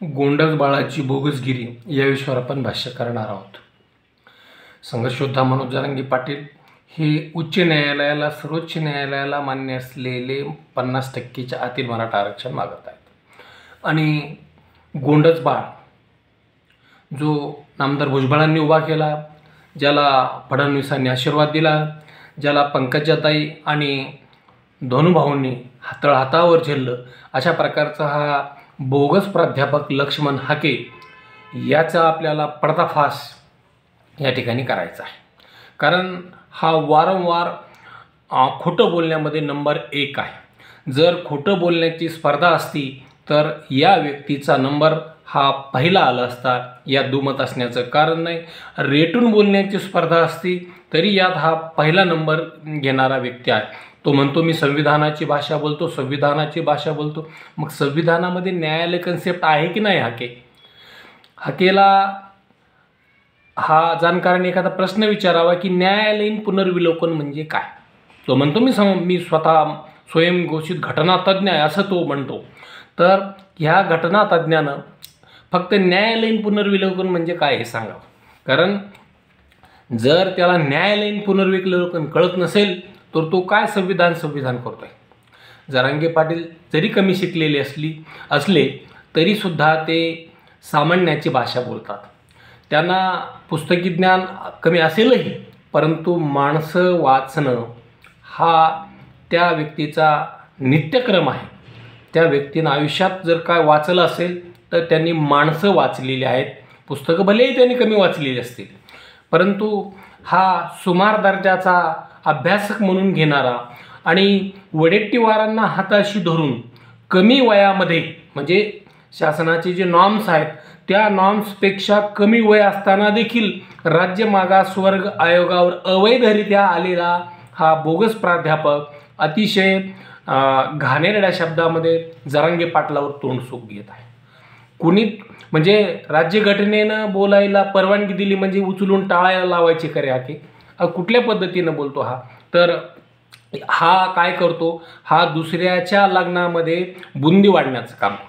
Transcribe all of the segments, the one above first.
गोंडस बाळाची बोगसगिरी या विषयावर आपण भाष्य करणार आहोत। संघर्ष योद्धा मनोज जरांगे पाटील हे उच्च न्यायालयाला सर्वोच्च न्यायालयाला मान्य असलेले 50% आतील मराठा आरक्षण मागत आहेत। आणि गोंडस बाळ जो नामदार भुजबळांनी उभा केला, ज्याला फडणवीसांनी आशीर्वाद दिला, ज्याला पंकजाताई आणि धनुभाऊंनी हातावर झेललं, अशा प्रकारचा हा बोगस प्राध्यापक लक्ष्मण हाके याचा आपल्याला पर्दाफाश या ठिकाणी करायचा आहे। कारण हा वारंवार खोटं बोलण्यामध्ये नंबर 1 आहे। जर खोटं बोलण्याची स्पर्धा असती तर या व्यक्तीचा नंबर हा पहिला आला असता, यात दुमत असण्याचं कारण नाही। रेटून बोलण्याची स्पर्धा असती तरी यात हा पहिला नंबर घेणारा व्यक्ती आहे। तो म्हणतो मी संविधानाची भाषा बोलतो, संविधानाची भाषा बोलतो। मग संविधानामध्ये न्यायालय कन्सेप्ट आहे की नाही? हाकेला हा जाणकाराने एखादा प्रश्न विचारावा की न्यायालयीन पुनर्विलोकन म्हणजे काय? तो म्हणतो मी स्वतः स्वयंघोषित घटनातज्ञ आहे असं तो म्हणतो। तर ह्या घटनातज्ञानं फक्त न्यायालयीन पुनर्विलोकन म्हणजे काय हे सांगावं। कारण जर त्याला न्यायालयीन पुनर्विलोकन कळत नसेल तर तो काय संविधान करतोय? जरांगे पाटील जरी कमी शिकलेले असले तरीसुद्धा ते सामान्याची भाषा बोलतात। त्यांना पुस्तकी ज्ञान कमी असेलही, परंतु माणसं वाचणं हा त्या व्यक्तीचा नित्यक्रम आहे। त्या व्यक्तीनं आयुष्यात जर काय वाचलं असेल तर त्यांनी माणसं वाचलेली आहेत। पुस्तकं भलेही त्यांनी कमी वाचलेली असतील, परंतु हा सुमार दर्जाचा अभ्यासक म्हणून घेणारा आणि वडेट्टीवारांना हाताशी धरून कमी वयामध्ये, म्हणजे शासनाचे जे नॉर्म्स आहेत त्या नॉर्म्सपेक्षा कमी वय असताना देखील राज्य मागासवर्ग आयोगावर अवैधरित्या आलेला हा बोगस प्राध्यापक अतिशय घाणेरड्या शब्दामध्ये जरांगे पाटलावर तोंडसुख घेत आहे। कुणी म्हणजे राज्यघटनेनं बोलायला परवानगी दिली म्हणजे उचलून टाळायला लावायचे खरे हाके? कुठल्या पद्धतीनं बोलतो हा? तर हा काय करतो? हा दुसऱ्याच्या लग्नामध्ये बुंदी वाढण्याचं काम करतो।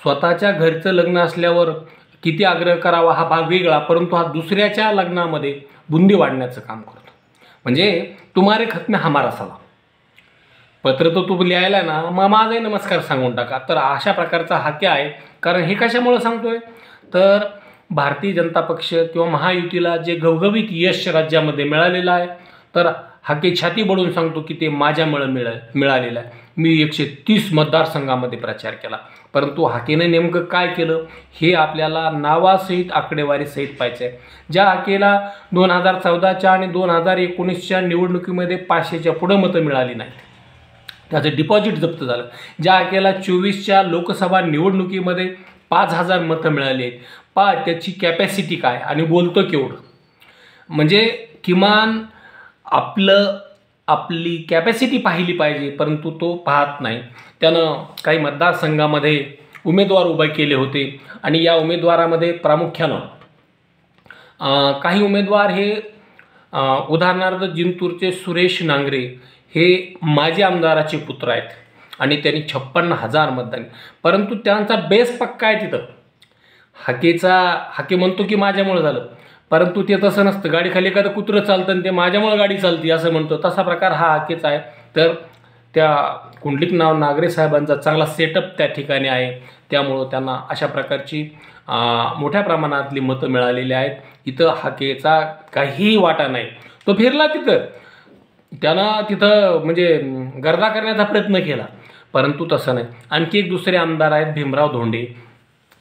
स्वतःच्या घरचं लग्न असल्यावर किती आग्रह करावा हा भाग वेगळा, परंतु हा दुसऱ्याच्या लग्नामध्ये बुंदी वाढण्याचं काम करतो। म्हणजे तुम्हारे खत में हमारा सलाम, पत्र तो तू लिहायला ना मग माझाही नमस्कार सांगून टाका। तर अशा प्रकारचा हाके आहे। कारण हे कशामुळे सांगतोय तर भारतीय जनता पक्ष किंवा महायुतीला जे घवघवीत यश राज्यामध्ये मिळालेलं आहे, तर हाके छाती बडून सांगतो की ते माझ्यामुळे मिळालेलं आहे। मी 130 मतदारसंघामध्ये प्रचार केला, परंतु हाकेने नेमकं काय केलं हे आपल्याला नावासहित आकडेवारीसहित पाहायचं आहे। ज्या हाकेला 2014च्या आणि 2019च्या निवडणुकीमध्ये 500च्या पुढं मतं मिळाली नाहीत, त्याचं डिपॉझिट जप्त झालं। ज्या हाकेला 24च्या लोकसभा निवडणुकीमध्ये 5000 मतं मिळाली आहेत, त्याची कॅपॅसिटी काय आणि बोलतो केवढं? म्हणजे किमान आपली कॅपॅसिटी पाहिली पाहिजे, परंतु तो पाहत नाही। त्यानं काही मतदारसंघामध्ये उमेदवार उभे केले होते आणि या उमेदवारामध्ये प्रामुख्यानं काही उमेदवार हे उदाहरणार्थ जिंतूरचे सुरेश नांगरे हे माजी आमदाराचे पुत्र आहेत आणि त्यांनी 56,000 मतदान, परंतु त्यांचा बेस पक्का आहे तिथं। हाके म्हणतो की माझ्यामुळे झालं, परंतु ते तसं नसतं। गाडीखाली एखादं कुत्रं चालतं आणि ते माझ्यामुळे गाडी चालती असं म्हणतो, तसा प्रकार हा हाकेचा आहे। तर त्या कुंडलिक नागरे साहेबांचा चांगला सेटअप त्या ठिकाणी आहे, त्यामुळं त्यांना अशा प्रकारची मोठ्या प्रमाणातली मतं मिळालेली आहेत। इथं हाकेचा काहीही वाटा नाही। तो फिरला त्यानं तिथं म्हणजे गर्दा करण्याचा प्रयत्न केला, परंतु तसं नाही। आणखी एक दुसरे आमदार आहेत भीमराव धोंडे,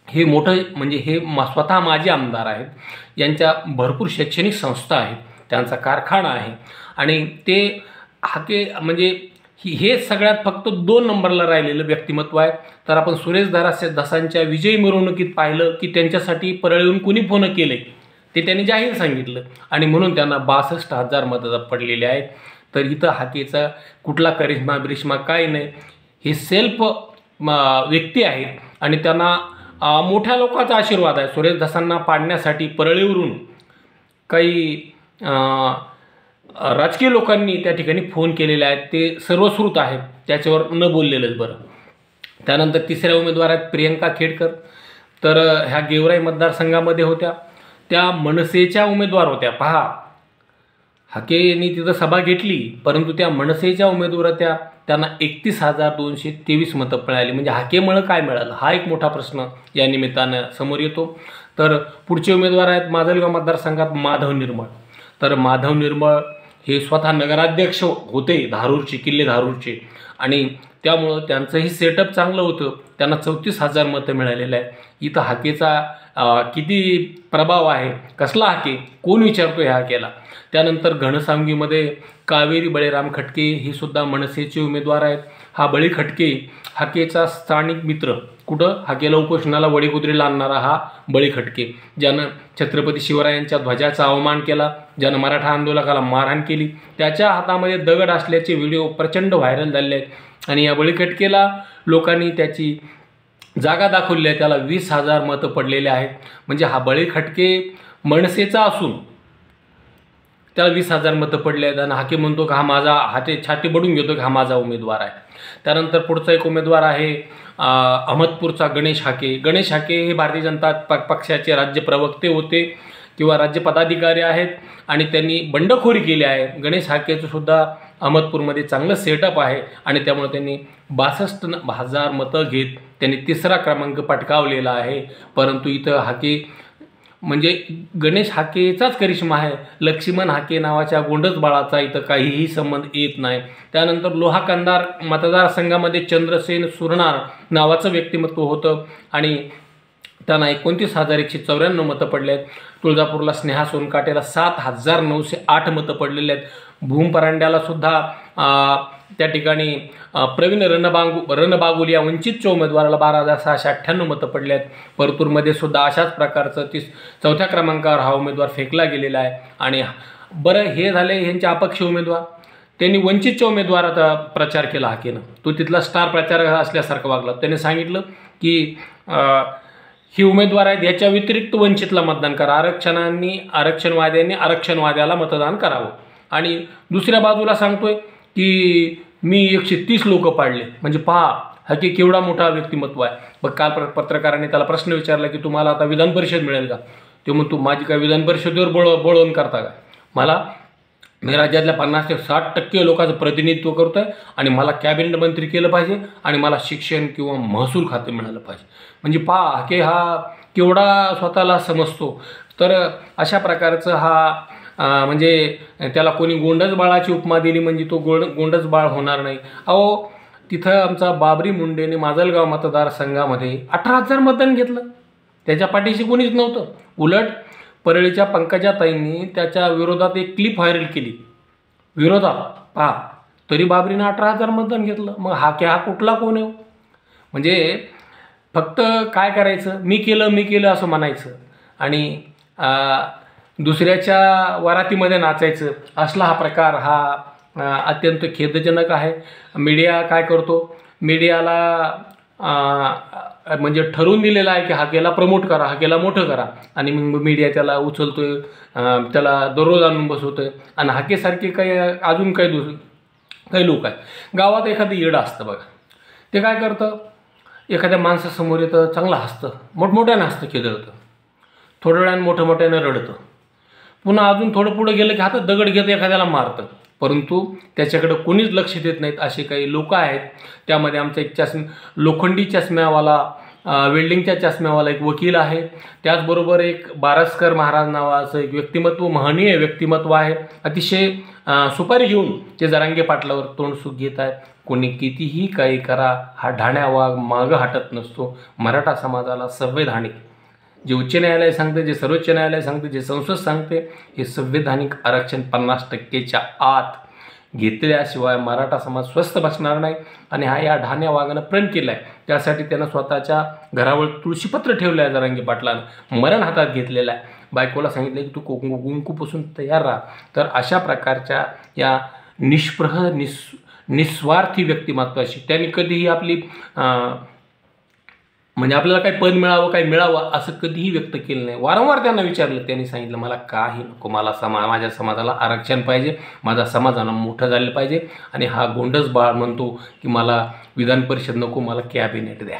हे मोठं म्हणजे हे स्वतः माजी आमदार आहेत। यांच्या भरपूर शैक्षणिक संस्था आहेत, त्यांचा कारखाना आहे आणि ते हाके म्हणजे हे सगळ्यात फक्त 2 नंबरला राहिलेलं व्यक्तिमत्व आहे। तर आपण सुरेश धसांच्या विजयी मिरवणुकीत पाहिलं की त्यांच्यासाठी परळीहून कुणी फोन केले ते त्यांनी जाहीर सांगितलं आणि म्हणून त्यांना 62,000 मतं पडलेले आहेत। तर इथं हाकेचा कुठला करिश्मा काय नाही, हे सेल्फ व्यक्ती आहेत आणि त्यांना मोठ्या लोकांचा आशीर्वाद आहे। सुरेश धसांना पाडण्यासाठी परळीवरून काही राजकीय लोकांनी त्या ठिकाणी फोन केलेले आहेत, ते सर्वश्रुत आहेत, त्याच्यावर न बोललेलंच बरं। त्यानंतर तिसऱ्या उमेदवार आहेत प्रियंका खेडकर। तर ह्या गेवराई मतदारसंघामध्ये होत्या, त्या मनसेच्या उमेदवार होत्या. पहा, हाकेंनी तिथं सभा घेतली, परंतु त्या मनसेच्या उमेदवार त्यांना 31,223 मतं मिळाली. म्हणजे हाकेमुळं काय मिळालं, हा एक मोठा प्रश्न या निमित्तानं समोर येतो. तर पुढचे उमेदवार आहेत माजलगाव मतदारसंघात माधव निर्मळ. तर माधव निर्मळ हे स्वतः नगराध्यक्ष होते धारूरचे, किल्ले धारूरचे, आणि त्यामुळं त्यांचंही सेटअप चांगलं होतं. त्यांना 34,000 मतं मिळालेलं आहे. इथं हाकेचा किती प्रभाव आहे, कसला हाके, कोण विचारतो ह्या हाकेला. त्यानंतर घनसावंगीमध्ये कावेरी बळीराम खटके हे सुद्धा मनसेचे उमेदवार आहेत. हा बळी खटके हाकेचा स्थानिक मित्र, कुठं हाकेला उपोषणाला वडीकुद्रीला आणणारा हा बळी खटके, ज्यानं छत्रपती शिवरायांच्या ध्वजाचा अवमान केला, ज्यानं मराठा आंदोलकाला मारहाण केली, त्याच्या हातामध्ये दगड असल्याचे व्हिडिओ प्रचंड व्हायरल झाले आहेत. आणि या बळी खटकेला लोकांनी त्याची जागा दाखवली आहे, त्याला 20,000 मतं पडलेले आहेत. म्हणजे हा बळी खटके मनसेचा असून त्याला 20,000 मतं पडले आहेत, आणि हाके म्हणतो की हा माझा, हाते छाती बडून घेतो की हा माझा उमेदवार आहे. त्यानंतर पुढचा एक उमेदवार आहे अहमदपूरचा गणेश हाके. गणेश हाके हे भारतीय जनता पक्षाचे राज्य प्रवक्ते होते किंवा राज्य पदाधिकारी आहेत, आणि त्यांनी बंडखोरी केली आहे. गणेश हाकेचं सुद्धा अहमदपूरमध्ये चांगलं सेटअप आहे, आणि त्यामुळे त्यांनी 62,000 मतं घेत त्यांनी 3रा क्रमांक पटकावलेला आहे. परंतु इथं हाके म्हणजे गणेश हाकेचाच करिश्मा आहे, लक्ष्मण हाके नावाच्या गोंडस बाळाचा इथं काहीही संबंध येत नाही. त्यानंतर लोहा कंधार मतदारसंघामध्ये चंद्रसेन सुरनार नावाचं व्यक्तिमत्व होतं, आणि त्यांना 29,194 मतं पडले आहेत. तुळजापूरला स्नेहा सोनकाटेला 7,908 मतं पडलेले आहेत. भूम परांड्याला सुद्धा त्या ठिकाणी प्रवीण रणबागुल या वंचितच्या उमेदवाराला 12,698 मतं पडले आहेत. परतूरमध्ये सुद्धा अशाच प्रकारचं 4थ्या क्रमांकावर हा उमेदवार फेकला गेलेला आहे. आणि बरं, हे झाले ह्यांचे अपक्ष उमेदवार. त्यांनी वंचितच्या उमेदवाराचा प्रचार केला हाकेनं, तो तिथला स्टार प्रचारक असल्यासारखं वागला. त्याने सांगितलं की ही उमेदवार आहेत, याच्या व्यतिरिक्त वंचितला मतदान करा, आरक्षणवाद्यांनी आरक्षणवाद्याला मतदान करावं. आणि दुसऱ्या बाजूला सांगतोय की मी 130 लोक पाडले. म्हणजे पहा हाके केवढा मोठा व्यक्तिमत्व आहे. मग काल पत्रकारांनी त्याला प्रश्न विचारला की तुम्हाला आता विधान परिषद मिळेल का. ते म्हणतो माझी काय विधान परिषदेवर बोलवून करता का, मी राज्यातल्या 50 ते 60% लोकांचं प्रतिनिधित्व करतो आहे, आणि मला कॅबिनेट मंत्री केलं पाहिजे, आणि मला शिक्षण किंवा महसूल खाते मिळालं पाहिजे. म्हणजे पहा हाके हा केवढा स्वतःला समजतो. तर अशा प्रकारचं हा म्हणजे त्याला कोणी गोंडस बाळाची उपमा दिली म्हणजे तो गोंडस बाळ होणार नाही. अहो, तिथं आमचा बाबरी मुंडेने माजलगाव मतदारसंघामध्ये 18,000 मतदान घेतलं, त्याच्या पाठीशी कोणीच नव्हतं. उलट परळीच्या पंकजाताईंनी त्याच्या विरोधात एक क्लिप व्हायरल केली, विरोधात पहा, तरी बाबरीनं 18,000 मतदान घेतलं. मग हा कुठला कोण आहे. म्हणजे फक्त काय करायचं, मी केलं असं म्हणायचं, आणि दुसऱ्याच्या वरातीमध्ये नाचायचं, असला हा प्रकार हा अत्यंत खेदजनक आहे. मीडिया काय करतो, मीडियाला म्हणजे ठरवून दिलेलं आहे की हाकेला प्रमोट करा, हाकेला मोठं करा, आणि मग मीडिया त्याला उचलतोय, त्याला दररोज आणून बसवतोय. आणि हाकेसारखे अजून काही लोक आहेत. गावात एखादं येडं असतं बघा, ते काय करतं, एखाद्या माणसासमोर येतं, चांगलं हसतं, मोठमोठ्यानं हसतं, खेदळतं, थोड्या वेळानं मोठमोठ्यानं रडतं, पुन्हा अजून थोडं पुढं गेलं की हातात दगड घेतं, एखाद्याला मारतं. परंतु त्याच्याकडं कोणीच लक्ष देत नाहीत असे काही लोक आहेत. त्यामध्ये आमचा एक लोखंडी चष्म्यावाला, वेल्डिंगच्या चष्म्यावाला एक वकील आहे. त्याचबरोबर एक बारस्कर महाराज नावाचं एक व्यक्तिमत्व, महनीय व्यक्तिमत्व आहे. अतिशय सुपारी घेऊन ते जरांगे पाटलावर तोंडसुख घेत आहेत. कोणी कितीही काही करा, हा ढाण्या वाघ मागं हटत नसतो. मराठा समाजाला संवैधानिक, जे उच्च न्यायालय सांगते, जे सर्वोच्च न्यायालय सांगते, जे संसद सांगते, हे संवैधानिक आरक्षण 50%च्या आत घेतल्याशिवाय मराठा समाज स्वस्थ बसणार नाही. आणि हा या ढाण्या वाघानं प्रण केला आहे. त्यासाठी त्यानं स्वतःच्या घरावर तुळशीपत्र ठेवलं आहे. जरांगे पाटलानं मरण हातात घेतलेलं आहे. बायकोला सांगितलं की तू कुंकूपासून तयार राहा. तर अशा प्रकारच्या या निस्वार्थी व्यक्तिमत्वाशी त्यांनी कधीही आपली म्हणजे आपल्याला काही पद मिळावं, काही मिळावं असं कधीही व्यक्त केलं नाही. वारंवार त्यांना विचारलं, त्यांनी सांगितलं मला काही नको, मला माझ्या समाजाला आरक्षण पाहिजे, माझा समाजानं मोठं झालं पाहिजे. आणि हा गोंडस बाळ म्हणतो की मला विधान परिषद नको, मला कॅबिनेट द्या.